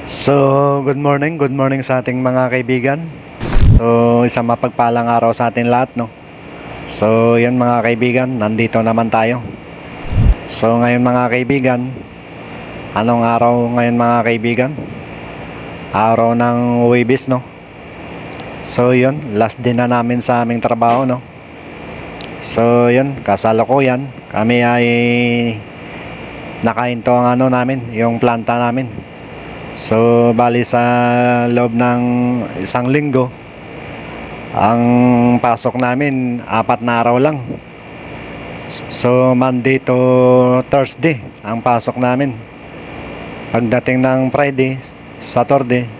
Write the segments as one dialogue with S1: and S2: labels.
S1: Good morning sa ating mga kaibigan. Isang mapagpalang araw sa atin lahat, no? Yan mga kaibigan, nandito naman tayo. Ngayon mga kaibigan, anong araw ngayon mga kaibigan? Araw ng Huwebes, no? Yun, last day na namin sa aming trabaho, no? Yun, kasalukuyan, kami ay nakahinto ang namin, yung planta namin. Bali sa loob ng isang linggo, ang pasok namin 4 na araw lang. Monday to Thursday ang pasok namin. Pagdating ng Friday, Saturday,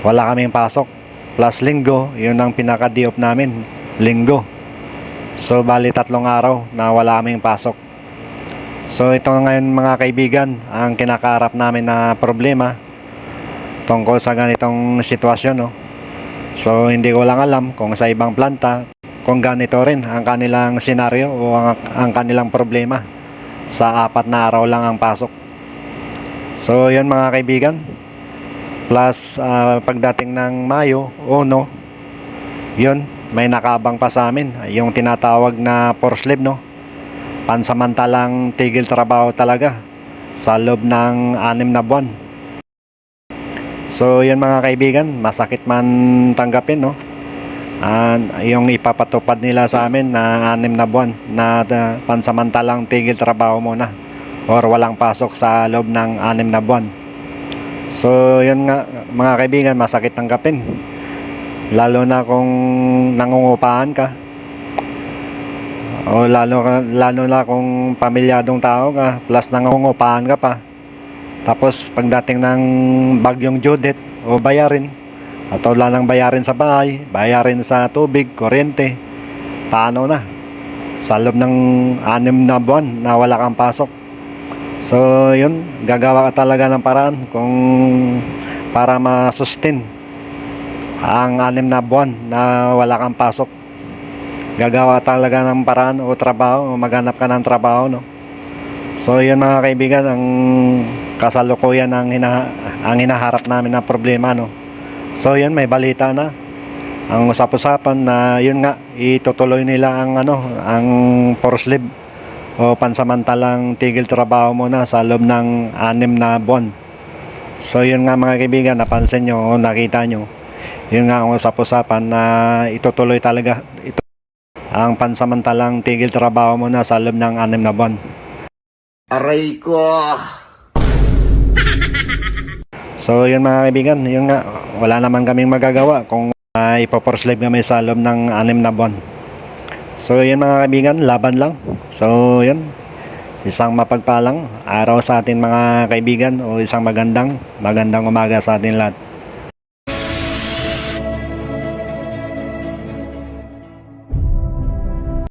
S1: wala kaming pasok. Plus linggo, yun ang pinaka-day off namin, linggo. Bali 3 araw na wala kaming pasok. Ito ngayon mga kaibigan, ang kinakaharap namin na problema tungkol sa ganitong sitwasyon, no? Hindi ko lang alam kung sa ibang planta kung ganito rin ang kanilang senaryo o ang kanilang problema sa 4 na araw lang ang pasok. Yun mga kaibigan. Plus pagdating ng Mayo, no, yun, may nakabang pa sa amin, yung tinatawag na forced leave, no? Pansamantalang tigil trabaho talaga sa loob ng 6 na buwan. Yan mga kaibigan, masakit man tanggapin, no? Yung ipapatupad nila sa amin na 6 na buwan na pansamantalang tigil trabaho muna or walang pasok sa loob ng 6 na buwan. Yan nga mga kaibigan, masakit tanggapin. Lalo na kung nangungupahan ka. O lalo na kung pamilyadong tao ka, plus nangungupahan ka pa. Tapos pagdating ng bagyong Judith o bayarin, at wala nang bayarin sa bahay, bayarin sa tubig, kuryente, paano na? Sa loob ng 6 na buwan na wala kang pasok. Yun, gagawa ka talaga ng paraan kung para ma-sustain ang 6 na buwan na wala kang pasok. Gagawa talaga ng paraan o trabaho, o maghanap ka ng trabaho, no? Yun mga kaibigan, ang kasalukuyan ang hinaharap namin na problema, no? Yun, may balita na ang usap-usapan na yun nga, itutuloy nila ang forced leave o pansamantalang tigil trabaho muna sa loob ng 6 na buwan. Yun nga mga kaibigan, napansin nyo o nakita nyo, yun nga ang usap-usapan na itutuloy talaga ang pansamantalang tigil trabaho mo na sa loob ng 6 na buwan.
S2: Aray ko!
S1: Yun mga kaibigan, yun nga, wala naman kaming magagawa kung ipo-force leave kami sa loob ng 6 na buwan. Yun mga kaibigan, laban lang. Yun, isang mapagpalang araw sa atin mga kaibigan o isang magandang umaga sa atin lahat.